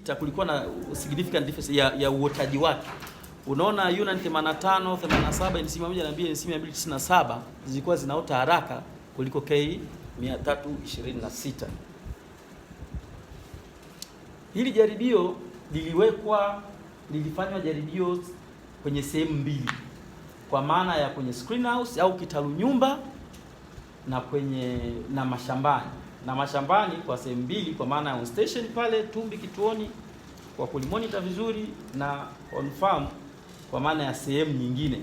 sita kulikuwa na significant difference ya uotaji wake. Unaona Yunnan 85, 87, NC 102, NC 297 zilikuwa zinaota haraka kuliko K 326. Hili jaribio lilifanywa jaribio kwenye sehemu mbili, kwa maana ya kwenye screenhouse au kitalu nyumba na mashambani. Na mashambani kwa sehemu mbili, kwa maana ya on station pale Tumbi kituoni kwa kulimonitor vizuri, na on farm kwa maana ya sehemu nyingine,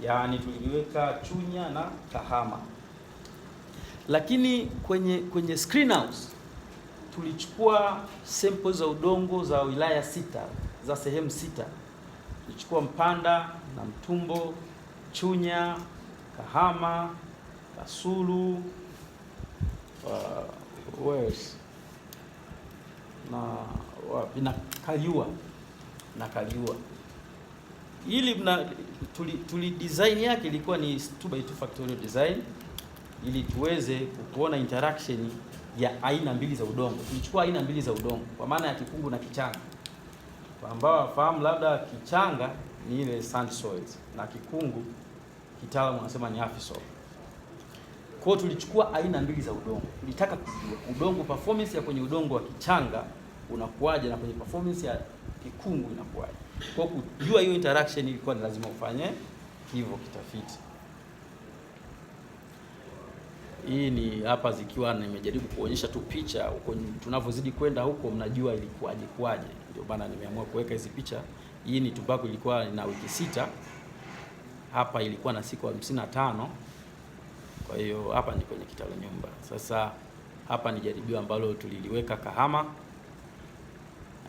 yaani tuliweka Chunya na Kahama. Lakini kwenye screenhouse tulichukua samples za udongo za wilaya 6 za sehemu 6. Tulichukua Mpanda na Mtumbo, Chunya, Kahama, Kasulu, na Kaliua. Ili tuli design yake ilikuwa ni 2x2 factorial design, ili tuweze kuona interaction ya aina mbili za udongo. Tulichukua aina mbili za udongo kwa maana ya kikungu na kichanga. Kwa ambao wafahamu labda kichanga ni ile sand soils na kikungu kitaalamu wanasema ni hafi soil. Kwa hiyo tulichukua aina mbili za udongo. Tulitaka kujua udongo, performance ya kwenye udongo wa kichanga unakuaje na kwenye performance ya kikungu inakuaje. Kwa kujua hiyo interaction ilikuwa ni lazima ufanye hivyo kitafiti. Hii ni hapa zikiwa nimejaribu kuonyesha tu picha huko, tunavyozidi kwenda huko mnajua ilikuwaje kwaje. Ndio maana nimeamua kuweka hizi picha. Hii ni tumbaku ilikuwa na wiki 6. Hapa ilikuwa na siku 55. Kwa hiyo hapa ni kwenye kitalu nyumba. Sasa hapa ni jaribio ambalo tuliliweka Kahama,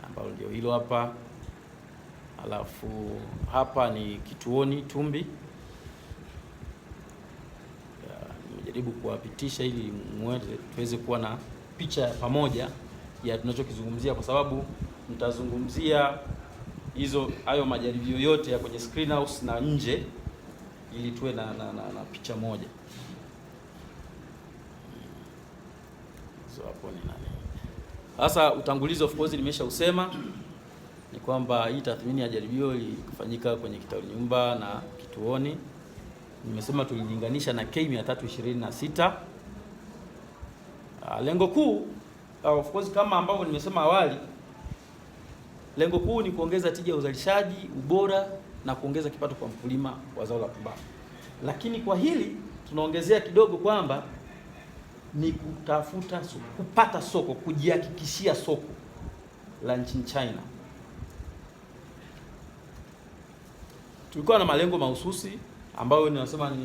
ambalo ndio hilo hapa. Alafu hapa ni kituoni Tumbi. Nimejaribu kuwapitisha ili tuweze kuwa na picha pamoja ya tunachokizungumzia, kwa sababu mtazungumzia hayo majaribio yote ya kwenye screenhouse na nje, ili tuwe na picha moja. So hapo ni nani? Sasa utangulizi of course nimeshausema, ni kwamba hii tathmini ya jaribio ilifanyika kwenye kitalu nyumba na kituoni. Nimesema tulilinganisha na K326. Lengo kuu of course kama ambavyo nimesema awali, lengo kuu ni kuongeza tija ya uzalishaji, ubora na kuongeza kipato kwa mkulima wa zao la tumbaku. Lakini kwa hili tunaongezea kidogo kwamba ni kupata soko, kujihakikishia soko la nchini China. Tulikuwa na malengo mahususi ambayo ninasema ni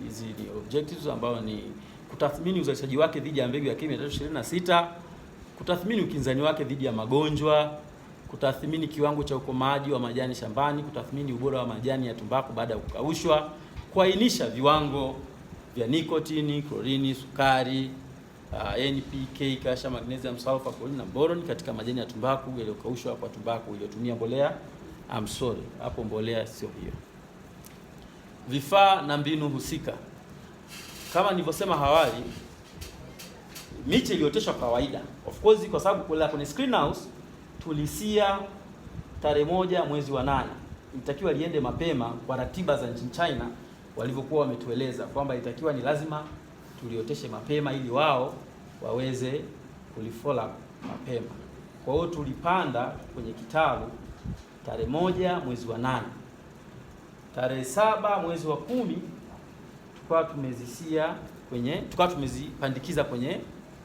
hizi ni objectives, ambayo ni kutathmini uzalishaji wake dhidi ya mbegu ya K326, kutathmini ukinzani wake dhidi ya magonjwa, kutathmini kiwango cha ukomaji wa majani shambani, kutathmini ubora wa majani ya tumbaku baada ya kukaushwa, kuainisha viwango vya nikotini, klorini, sukari, NPK, calcium, magnesium, sulfur, choline na boron katika majani ya tumbaku yaliyokaushwa kwa tumbaku iliyotumia mbolea. Hapo mbolea sio hiyo. Vifaa na mbinu husika. Kama nilivyosema awali, miche ilioteshwa kawaida. Of course kwa sababu kwenye screenhouse tulisia tarehe 1 mwezi wa 8. Ilitakiwa liende mapema kwa ratiba za nchini China walivyokuwa wametueleza kwamba ilitakiwa ni lazima tulioteshe mapema ili wao waweze kulifollow mapema. Kwa hiyo tulipanda kwenye kitalu tarehe 1 mwezi wa 8. Tarehe 7 mwezi wa 10 tukawa tumezipandikiza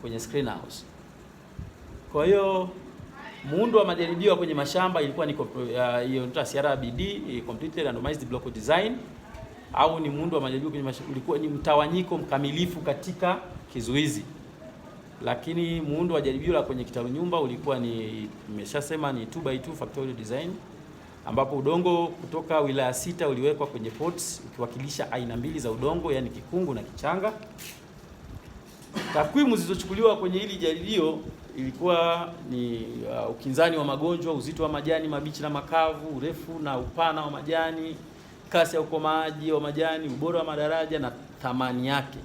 kwenye screenhouse. Kwa hiyo muundo wa majaribio kwenye mashamba ilikuwa ni hiyo CRBD, completely randomized block design, au ni muundo wa majaribio kwenye mashamba ulikuwa ni mtawanyiko mkamilifu katika kizuizi. Lakini muundo wa jaribio la kwenye kitalu nyumba ulikuwa nimeshasema ni 2x2 factorial design, ambapo udongo kutoka wilaya 6 uliwekwa kwenye pots ukiwakilisha aina mbili za udongo, yani kikungu na kichanga. Takwimu zilizochukuliwa kwenye hili jaribio ilikuwa ni ukinzani wa magonjwa, uzito wa majani mabichi na makavu, urefu na upana wa majani, kasi ya ukomaji wa majani, ubora wa madaraja na thamani yake,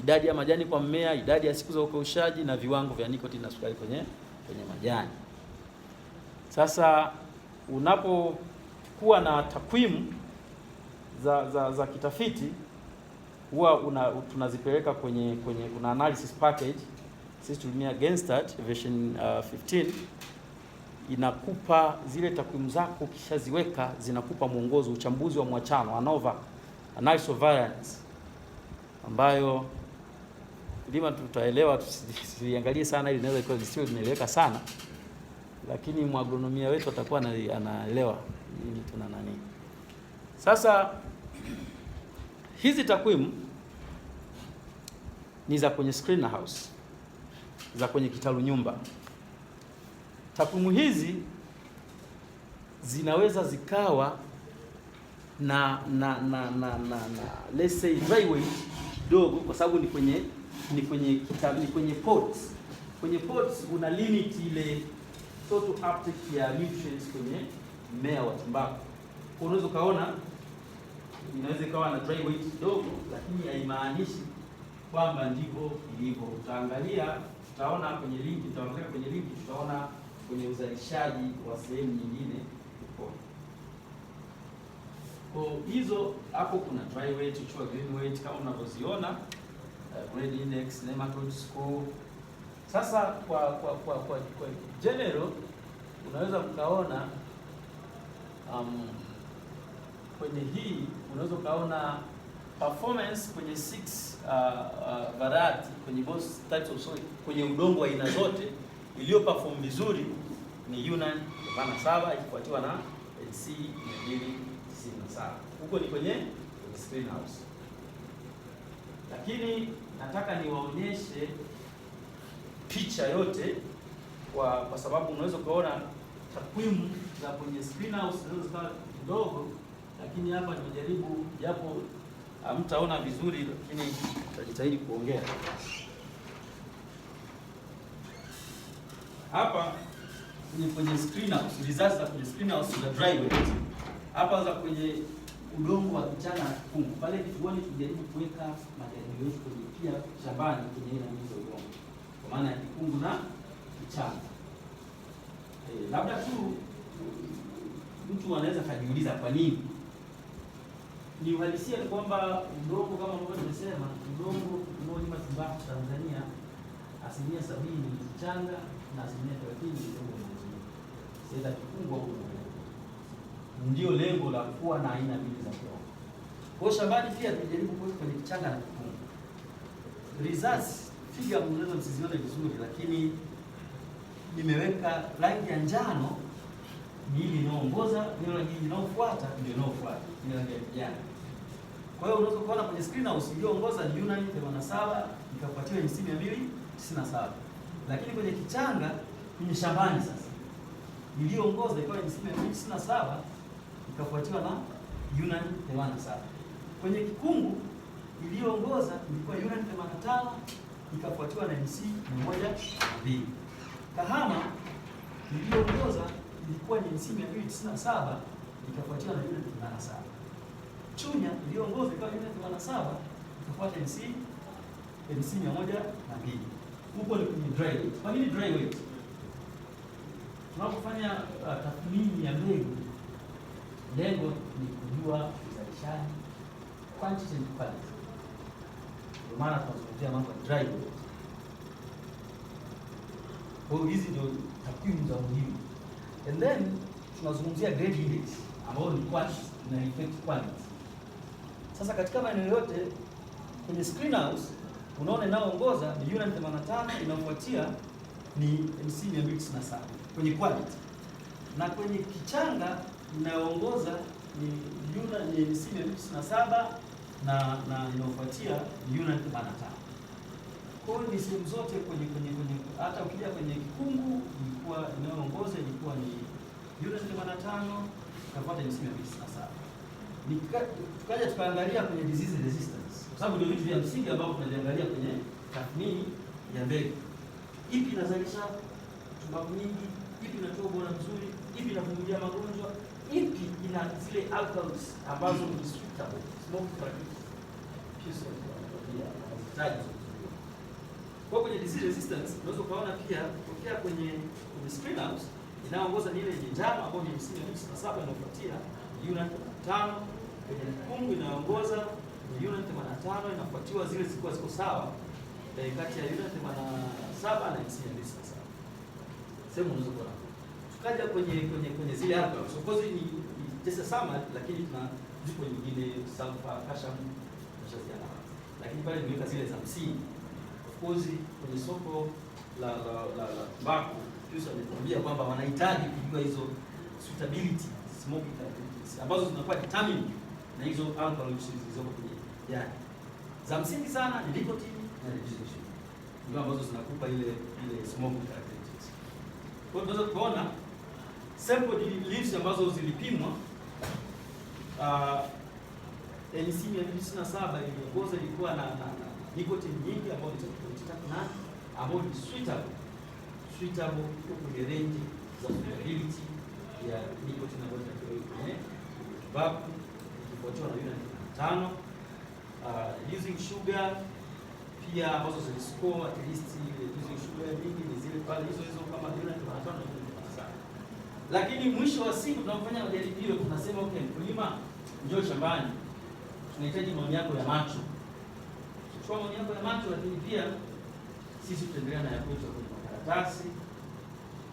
idadi ya majani kwa mmea, idadi ya siku za ukaushaji na viwango vya nikotini na sukari kwenye majani. Sasa unapokuwa na takwimu za kitafiti huwa tunazipeleka kwenye kuna analysis package. Sisi tulimia Genstart version 15, inakupa zile takwimu zako, ukishaziweka zinakupa mwongozo, uchambuzi wa mwachano, ANOVA, analysis of variance, ambayo lima tutaelewa, tusiangalie sana ili inaweza ikawa sio inaeleweka sana, lakini mwagronomia wetu atakuwa anaelewa nini tuna nani. Sasa hizi takwimu ni za kwenye screen house, za kwenye kitalu nyumba. Takwimu hizi zinaweza zikawa na let's say dry weight kidogo, kwa sababu ni kwenye pots. Kwenye pots una limit ile total uptake ya nutrients kwenye mmea wa tumbaku. Kwa unaweza kaona inaweza ikawa na dry weight kidogo, lakini haimaanishi kwamba ndivyo ilivyo. Tutaona kwenye link, tutaona kwenye uzalishaji wa sehemu nyingine. Kwa hizo hapo kuna dry weight, uchua green weight kama unavyoziona, grade index, nematode score. Sasa kwa general unaweza mkaona kwenye hii unaweza ukaona performance kwenye 6 variety kwenye both types of soil, kwenye udongo wa aina zote iliyo perform vizuri ni Yunnan 87 ikifuatiwa na NC 297. Huko ni kwenye screen house. Lakini nataka niwaonyeshe picha yote kwa sababu unaweza kuona takwimu za kwenye screen house zinaweza kuwa kidogo, lakini hapa nimejaribu, japo hamtaona vizuri, lakini tutajitahidi kuongea. Hapa ni kwenye screen house, results za kwenye screen house za dry weight. Hapa za kwenye udongo wa kichanga na kikungu. Pale kituoni tujaribu kuweka majaribio yetu kwenye pia shambani kwenye aina hizo udongo, kwa maana ya kikungu na kichanga. Labda tu mtu anaweza kujiuliza kwa nini. Ni uhalisia ni kwamba udongo kama ambavyo nimesema, udongo unaolima tumbaku Tanzania 70% ni kichanga na 30% ni udongo mwingine. Sasa kikungu ndio lengo la kuwa na aina mbili za udongo. Kwa shambani pia tujaribu kuweka kwenye kichanga na kikungu. Results figure mnaweza msizione vizuri, lakini nimeweka rangi ya njano ni ile inaongoza, ile rangi inayofuata ndio inayofuata, ile rangi ya kijani. Kwa hiyo unaweza kuona kwenye screen house iliyoongoza ni Yunnan 87 ikafuatiwa NC 297. Lakini kwenye kichanga kwenye shambani sasa iliyoongoza ikawa NC 297 ikafuatiwa na Yunnan 87. Kwenye kikungu iliyoongoza ilikuwa Yunnan 85 ikafuatiwa na NC 102. Kahama iliyoongoza ilikuwa ni NC 297 ikafuatiwa na Yunnan 87. Chunya iliyoongoza ikawa Yunnan 87 ikafuata NC 102. Huko ni kwenye dry weight. Kwa nini dry weight? Tunapofanya tathmini ya mbegu, lengo ni kujua uzalishaji, quantity and quality. Kwa maana tunazungumzia mambo ya dry weight. Kwa hiyo hizi ndio takwimu za muhimu. And then tunazungumzia grade index ambayo ni quantity na effect quality. Sasa katika maeneo yote kwenye screen house unaona inayoongoza ni Yunnan 85, inayofuatia ni NC 297 kwenye quality. Na kwenye kichanga inayoongoza ni Yunnan ni NC 297 na inayofuatia ni Yunnan 85. Kwa hiyo ni sehemu zote kwenye hata ukija kwenye kikungu ilikuwa inayoongoza ilikuwa ni Yunnan 85 ikafuata NC 297. Tukaja tukaangalia kwenye disease resistance, kwa sababu ndio vitu vya msingi ambavyo tunaangalia kwenye tathmini ya mbegu. Ipi inazalisha tumbaku nyingi, ipi inatoa ubora mzuri, ipi inavumilia magonjwa, ipi ina zile alkaloids ambazo ni suitable smoke characteristics ya kwa kwenye disease resistance. Unaweza kuona pia kutokea kwenye screen house Inayoongoza ni ile yenye njano ambayo ni 50-57 inafuatia unit 5. Kwenye kikungu inayoongoza ni unit 85, inafuatiwa zile zilikuwa ziko sawa kati ya unit 87 na 50-57. Sema unaweza kuona. Tukaja kwenye zile hapa. So of course ni just a summary, lakini tuna zipo nyingine sulfur, calcium tunashaziana. Lakini pale nimeweka zile za msingi. Of course kwenye soko la tumbaku Pius ametuambia kwamba wanahitaji kujua hizo suitability smoking characteristics ambazo zinakuwa determined na hizo alkaloids zilizoko kwenye jani. Za msingi sana ni nicotine na reducing sugar. Ndio ambazo zinakupa ile smoking characteristics. Kwa hiyo tunaweza kuona sample leaves ambazo zilipimwa NC 297 iliongoza ilikuwa na nicotine nyingi ambayo ni 3.8 ambayo ni suitable kwenye range za suitability ya nicotine ambayo inatakiwa kwenye tobacco, ikifuatiwa na unit 5. Using sugar pia ambazo ziliscore at least using sugar nyingi ni zile pale hizo kama unit 5 na unit 7. Lakini mwisho wa siku tunapofanya majaribio tunasema okay, mkulima njoo shambani, tunahitaji maoni yako ya macho. Chukua maoni yako ya macho, lakini pia sisi tutaendelea na yakuta kwenye makaratasi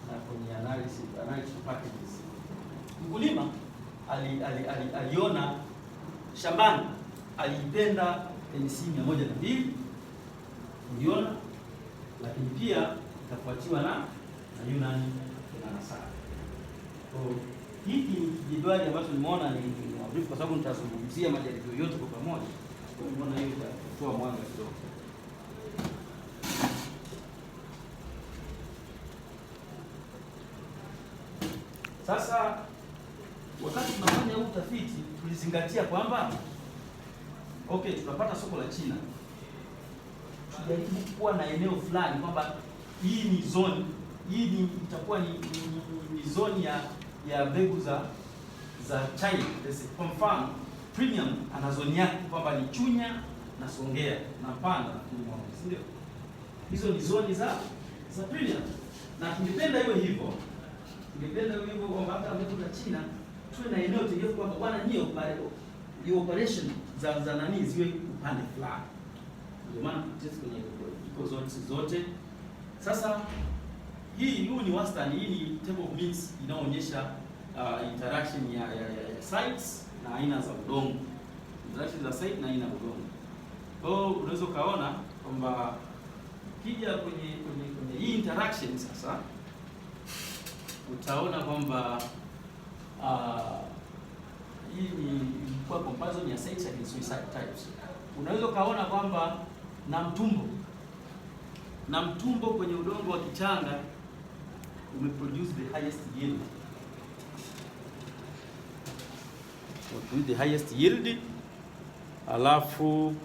na kwenye analysis packages. Mkulima aliona shambani, aliipenda NC 102 uliona, lakini pia itafuatiwa na UNAN 87. So hiki ni jedwali ambacho nimeona ni brief kwa sababu nitazungumzia majaribio yote kwa pamoja. Kwa hiyo nimeona hiyo itatoa mwanga kidogo. Sasa wakati tunafanya huu utafiti tulizingatia kwamba okay, tunapata soko la China. Tujaribu kuwa na eneo fulani kwamba hii ni zone, itakuwa ni zone ya mbegu za China. Kwa mfano premium ana zone yake kwamba ni Chunya na Songea na Panda, si ndio? Hizo ni zone za premium. Na tungependa iwe hivyo. Kwamba hata mbegu za China tuwe na eneo tegeo kwamba bwana ni operation za nani ziwe upande fulani. Ndio maana test kwenye iko zones zote. Sasa huu ni wastani, hii ni table of means inaonyesha interaction ya sites na aina za udongo. Interaction za site na aina ya udongo. Kwa hiyo unaweza kaona kwamba kija kwenye hii interaction sasa utaona kwamba hii ni kwa comparison ya sites against suicide types. Unaweza kaona kwamba na mtumbo kwenye udongo wa kichanga umeproduce the highest yield. Alafu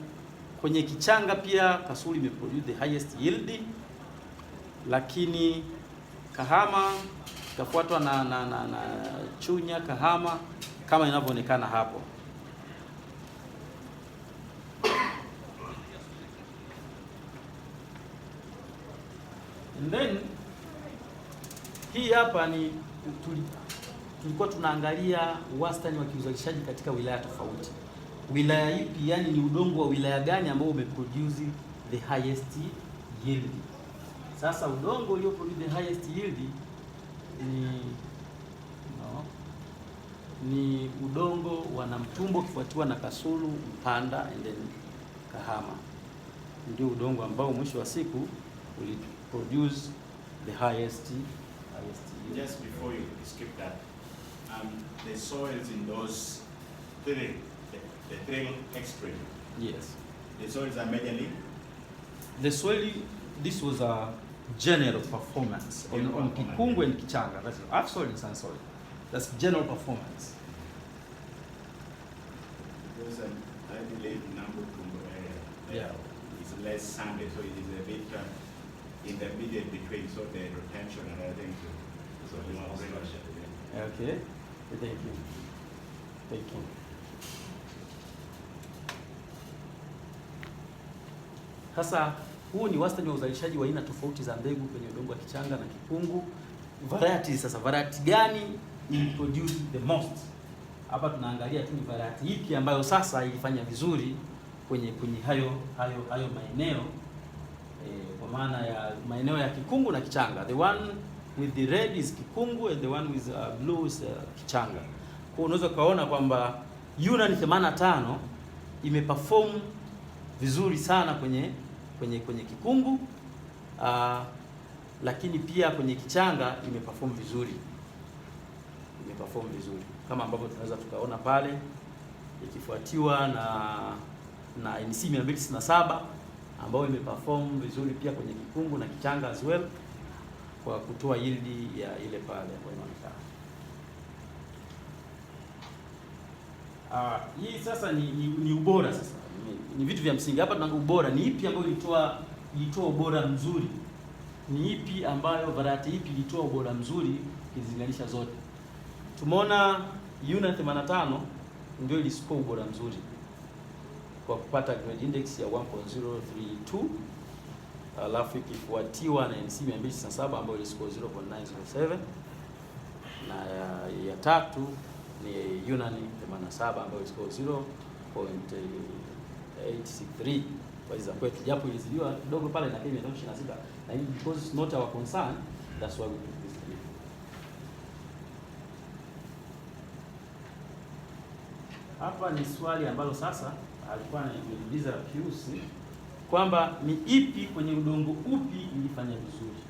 kwenye kichanga pia Kasulu imeproduce the highest yield, lakini Kahama ikafuatwa na Chunya, Kahama kama inavyoonekana hapo. And then hii hapa ni tulikuwa tunaangalia wastani wa kiuzalishaji katika wilaya tofauti. Wilaya ipi, yani ni udongo wa wilaya gani ambao umeproduce the highest yield. Sasa udongo ulioproduce the highest yield ni udongo wa Namtumbo kifuatiwa na Kasulu, Mpanda and then Kahama. Ndio udongo ambao mwisho wa siku produce the highest yield. Just before you skip that, the soils in those three, the three extreme. Yes. The soils are majorly. The soil, this was a general performance on Kikungu and Kichanga. That's half soil and sun soil. That's general performance. Because I believe Nambukumbu area is less sandy, so it is a bit intermediate between so the retention and other things. So you know, okay. Thank you. Sasa huu ni wastani wa uzalishaji wa aina tofauti za mbegu kwenye udongo wa Kichanga na Kikungu. variety. Sasa variety gani ili produce the most? Hapa tunaangalia tu ni variety ipi ambayo sasa ilifanya vizuri kwenye hayo maeneo kwa maana ya maeneo ya kikungu na kichanga. The one with the red is kikungu and the one with blue is kichanga. Kwa unaweza kaona kwamba Yunani 85 imeperform vizuri sana kwenye kikungu, lakini pia kwenye kichanga imeperform vizuri kama ambavyo tunaweza tukaona pale, ikifuatiwa na NC 267 ambayo imeperform vizuri pia kwenye kikungu na kichanga as well, kwa kutoa yield ya ile pale ambayo inaonekana. Hii sasa ni ubora. Sasa ni vitu vya msingi hapa. Tuna ubora, ni ipi ambayo ilitoa ubora mzuri, ni ipi ambayo variety ipi ilitoa ubora mzuri ukizinganisha zote. Tumeona Yunani 85 ndio iliscore ubora mzuri kwa kupata grade index ya 1.032, alafu ikifuatiwa na NC 267 ambayo iliscore 0.907, na ya tatu ni Yunani 87 ambayo iliscore 0.863 kwa hizo kwetu, japo ilizidiwa kidogo pale na Kenya 26, na because it's not our concern, that's why we put this here. Hapa ni swali ambalo sasa alikuwa ananiuliza Pius kwamba ni ipi kwenye udongo upi ilifanya vizuri.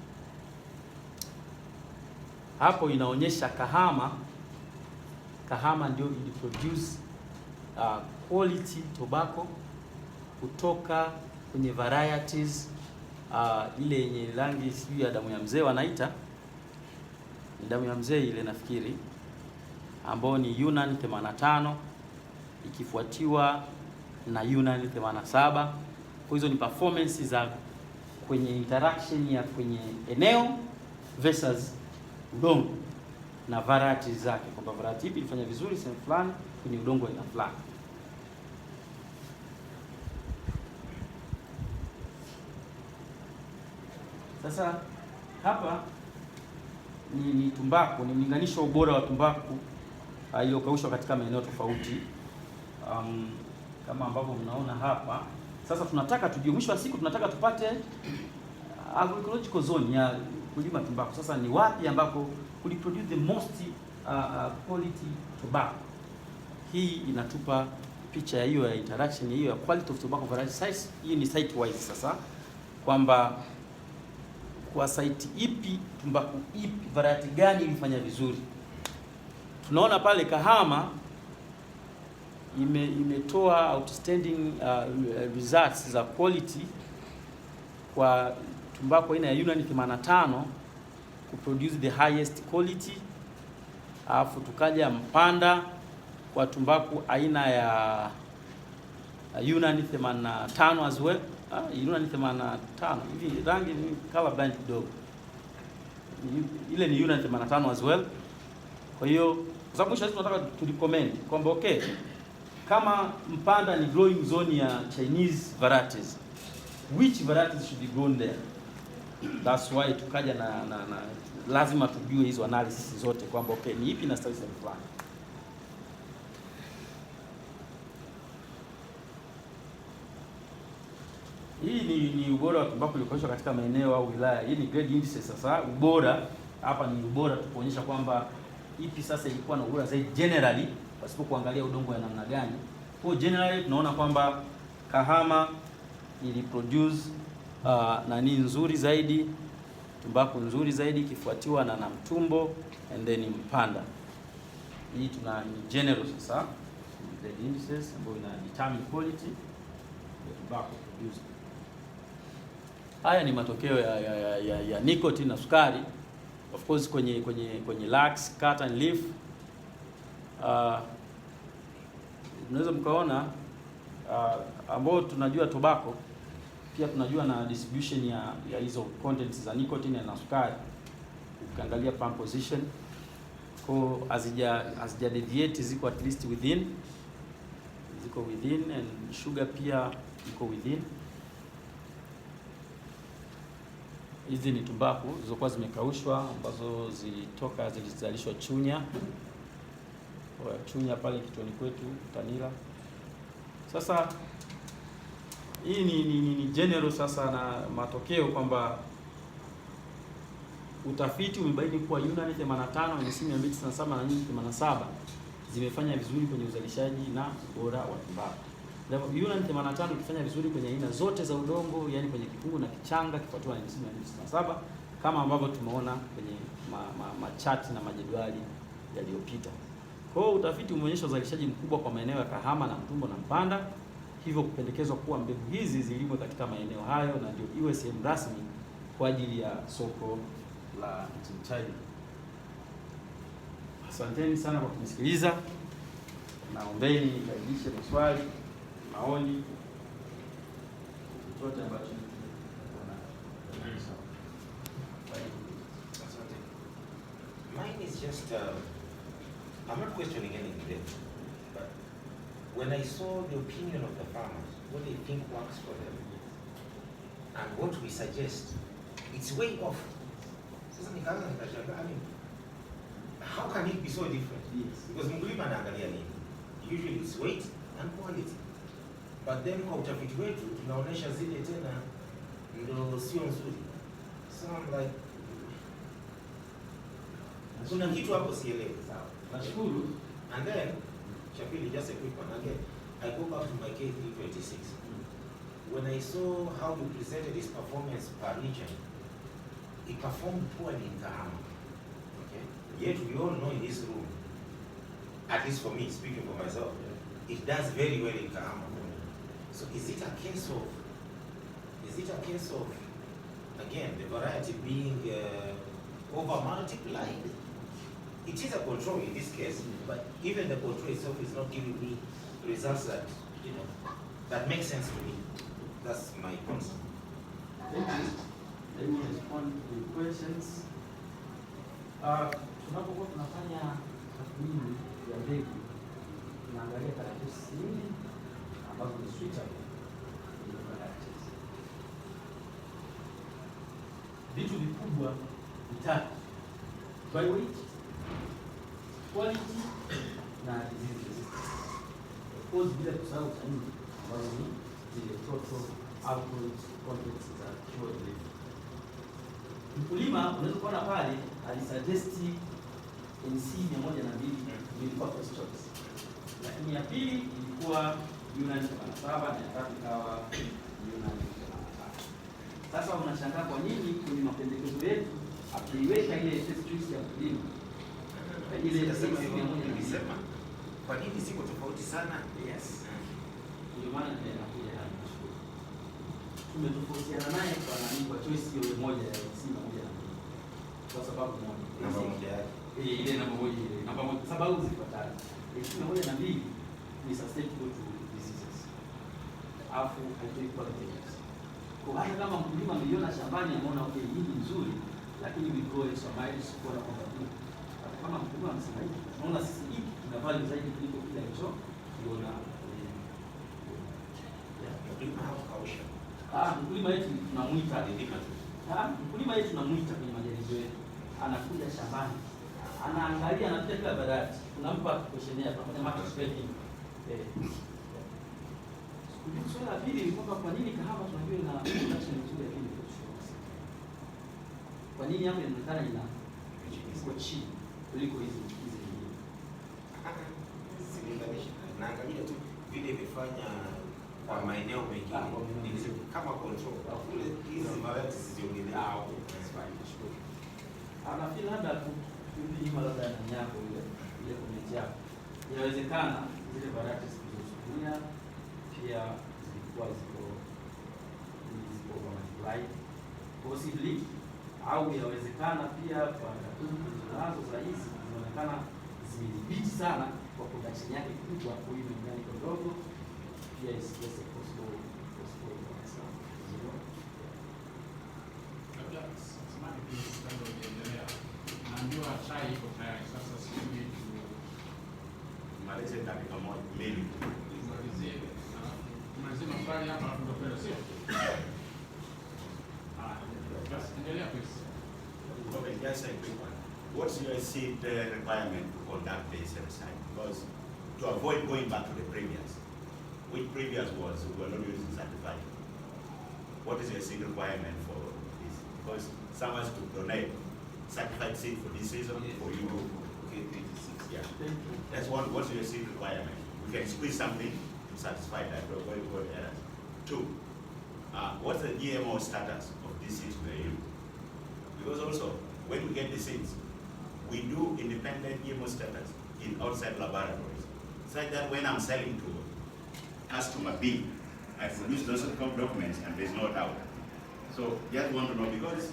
Hapo inaonyesha Kahama ndio ili produce quality tobacco kutoka kwenye varieties ile yenye rangi sijui ya damu ya mzee wanaita, ni damu ya mzee ile nafikiri, ambao ni Yunani 85 ikifuatiwa na Yunani 87. Kwa hizo ni performance za kwenye interaction ya kwenye eneo versus udongo na varieties zake, kwamba variety ipi ilifanya vizuri sehemu fulani kwenye udongo aina fulani. Sasa hapa ni tumbaku, ni mlinganisho wa ubora wa tumbaku iliyokaushwa katika maeneo tofauti, kama ambavyo mnaona hapa. Sasa tunataka tujue, mwisho wa siku tunataka tupate agroecological zone ya kulima tumbaku. Sasa ni wapi ambako kuliproduce the most quality tobacco. Hii inatupa picha ya hiyo ya interaction hiyo ya quality of tobacco variety size. Hii ni site wise sasa, kwamba kwa site ipi tumbaku ipi variety gani ilifanya vizuri. Tunaona pale Kahama imetoa outstanding results za quality kwa tumbaku aina ya Yunani 85 kuproduce the highest quality. Alafu tukaja Mpanda kwa tumbaku aina ya Yunani 85 as well. Yunani 85 hivi rangi ni color blind kidogo, ile ni Yunani 85 as well. Kwa hiyo kwa sababu mwisho tunataka tulicommend kwamba okay, kama Mpanda ni growing zone ya Chinese varieties, which varieties should be grown there? That's why tukaja na lazima tujue hizo analysis zote kwamba okay, ni ipi na stawi sehemu fulani. Hii ni ubora wa tumbaku uliokoshwa katika maeneo au wilaya. Hii ni grade indices. Sasa ubora hapa ni ubora tukuonyesha kwamba ipi sasa ilikuwa na ubora zaidi generally, pasipo kuangalia udongo ya namna gani. Kwa generally tunaona kwamba Kahama ili produce nani nzuri zaidi, tumbaku nzuri zaidi, ikifuatiwa na Namtumbo and then Mpanda. Hii tuna general sasa grade indices ambayo ina determine quality ya tumbaku produced. Haya ni matokeo ya nicotine na sukari, of course kwenye lax, cut and leaf. Unaweza mkaona ambao tunajua tobacco, pia tunajua na distribution ya hizo contents za nicotine na sukari. Ukiangalia palm position, kwa azija deviate, ziko at least within, and sugar pia iko within. Hizi ni tumbaku zilizokuwa zimekaushwa ambazo zilizalishwa Chunya pale kituoni kwetu Tanila. Sasa hii ni general sasa, na matokeo kwamba utafiti umebaini kuwa Yunani 85 yenye misimu 297 na nyingi 87 zimefanya vizuri kwenye uzalishaji na ubora wa tumbaku. Yunani 85 ikifanya vizuri kwenye aina zote za udongo, yani kwenye kikungu na kichanga, kifuatiwa na misimu 297 kama ambavyo tumeona kwenye machati na majedwali yaliyopita. Kwa hiyo utafiti umeonyesha uzalishaji mkubwa kwa maeneo ya Kahama na Mtumbo na Mpanda, hivyo kupendekezwa kuwa mbegu hizi zilimwe katika maeneo hayo na ndio iwe sehemu rasmi kwa ajili ya soko la nchini China. Asanteni sana kwa kunisikiliza. Naombeni nikaribishe maswali, maoni, chochote ambacho mine is just, I'm not questioning anything, but when I saw the opinion of the farmers, what they think works for them, and what we suggest, it's way off. I mean, how can it be so different? Yes. Because mkulima anaangalia nini? Usually it's weight and quality. But then kwa utafiti wetu tunaonesha zile tena ndo sio nzuri. So I'm like, kuna kitu hapo sielewi. Nashukuru. And then, Shapili, just a quick one. Again, I go back to my K326. When I saw how you presented his performance per region, he performed poorly in Kahama. Okay? Yet we all know in this room, at least for me, speaking for myself, it does very well in Kahama. So is it a case of, again, the variety being over multiplied? It is a control in this case, but even the control itself is not giving me results that, that make sense to me. That's my concern. Thank you. Let me respond to the questions. Tunapokuwa tunafanya tathmini ya mbegu, tunaangalia characteristics nyingi ambazo ni switchable. Vitu vikubwa vitatu: dry weight, quality na disease resistance. Of course, bila kusahau kanuni ambazo ni zile total output contents za kiwele. Mkulima unaweza kuona pale alisuggesti NC 102 ilikuwa first choice, lakini ya pili ilikuwa Yunani 87 na ya tatu ikawa Yunani 85. Sasa unashangaa kwa nini kwenye mapendekezo yetu akiiweka ile first choice ya mkulima ile nilisema kwa nini siko tofauti sana? Yes. Ndio maana tunakuja hapa kushukuru. Tumetofautiana naye kwa nani kwa choice hiyo moja ya NC 102. Kwa sababu moja. Namba moja yake. Ile namba moja ile. Namba moja sababu zifuatazo. NC 102 ni susceptible to diseases. Alafu haitoi quality. Kwa hata kama mkulima ameiona shambani ameona okay hii ni nzuri, lakini we go extra miles kuona kwamba kama mkulima amesema hivi, tunaona sisi hiki kina value zaidi kuliko kile hicho kiona. Mkulima haukausha. Mkulima yetu tunamuita mkulima yetu tunamuita kwenye majaribio yetu. Anakuja shambani, anaangalia, anapiga kila variety, tunampa questionnaire pamoja na market spending. Swali la pili ni kwamba kwa nini Kahama tunajua ina production nzuri ya kile kwa nini hapa inaonekana ina iko chini kuliko hizi nyingine? Naangalia tu vile vifanya kwa maeneo mengine kama control kule hizi varieties ziongelea. Nafikiri labda turudi nyuma labda na nyako ile comment yako. Inawezekana zile varieties zilizotumia pia zilikuwa ziko multiply possibly, au inawezekana pia kwa takwimu tunazo za hizi zinaonekana zimedhibiti sana kwa production yake kubwa, kwa hiyo ndani kidogo pia is just a possible samani kidogo endelea. Naambiwa chai iko tayari sasa, sijui Malize dakika moja mbili. tumalizie. Tumalizie maswali hapa, tunapenda sio? Just endelea please. Okay, just a quick one. What's your seed requirement to conduct the site? Because to avoid going back to the previous, which previous was we were not using certified. What is your seed requirement for this? Because someone has to donate certified seed for this season for you. Okay, 26. Yeah. That's one. What's your seed requirement? We can squeeze something to satisfy that. To avoid errors. 2. What's the GMO status of these seeds we use? Because also, when we get the seeds, we do independent GMO status in outside laboratories, such that when I'm selling to customer B, I produce those documents and there's no doubt. So just want to know, because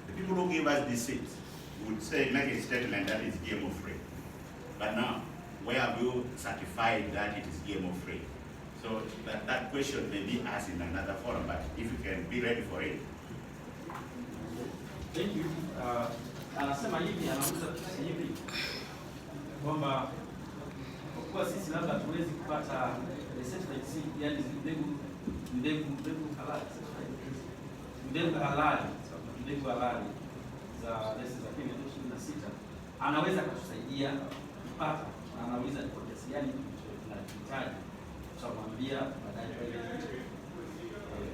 the people who give us these seeds would say, make a statement that it's GMO free. But now, where have you certified that it is GMO free? So that question may be asked in another forum, but if you can be ready for it. Thank you. Anasema hivi, anauza hivi kwamba kwa kuwa sisi labda tuwezi kupata certified seed, yani mbegu halali za lesi za Kenya 26, anaweza kutusaidia kupata, na anauliza ni kwa kiasi gani tunahitaji, tutamwambia baadaye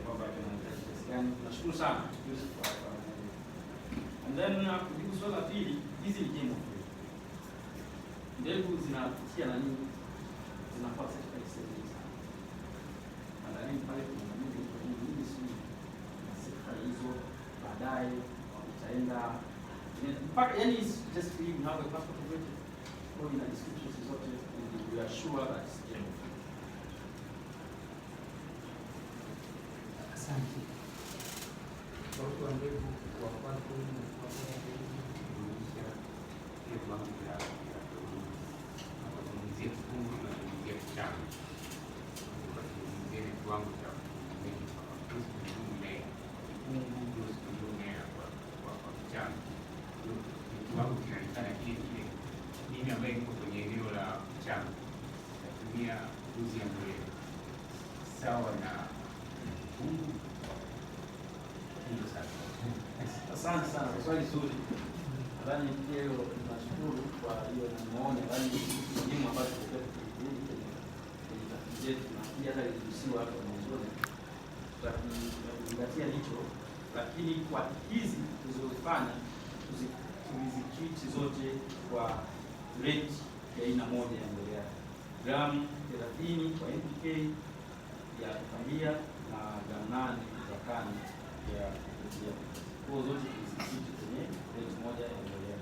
kwamba tunahitaji kiasi gani. Tunashukuru sana. And then kujibu swali la pili, hizi ni GMO free. Mbegu zinapitia na nini? Zinakuwa certified seed sana. Nadhani pale kuna nyingi sana na certified hizo baadaye itaenda mpaka, yani just for you have a passport of it, or in a description zote, we are sure that it's GMO free. Asante. Kwa mbegu kwa kwako ni kwa kuonyesha ile kiwango cha kuzungumzia kifungu na kuzungumzia kichana. Kwa kuzungumzia kiwango cha mmea kwa kichana. Kiwango kinaonekana kile mimi ambaye niko kwenye eneo la kichana natumia dozi ya mbolea sawa na fungu. Asante sana kwa swali zuri. Nadhani pia hiyo tunashukuru kwa hiyo na maoni, nadhani elimu ambayo tulipata kwenye tafiti zetu, na pia hata iligusiwa hapo mwanzoni, tutazingatia hicho, lakini kwa hizi tulizofanya tuzitreat zote kwa rate ya aina moja ya mbolea, gramu 30 kwa NPK ya kupandia na gramu 8 za kani ya kutia. Kwa zote tuzisiti kwenye rate moja ya mbolea.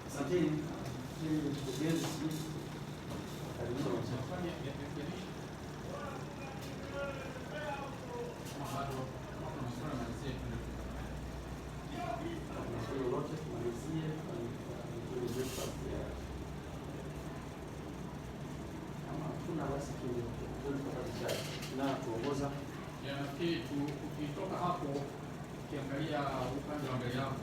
Asanteni. Tuongoza Nafikiri ukitoka hapo ukiangalia upande wa mbele yako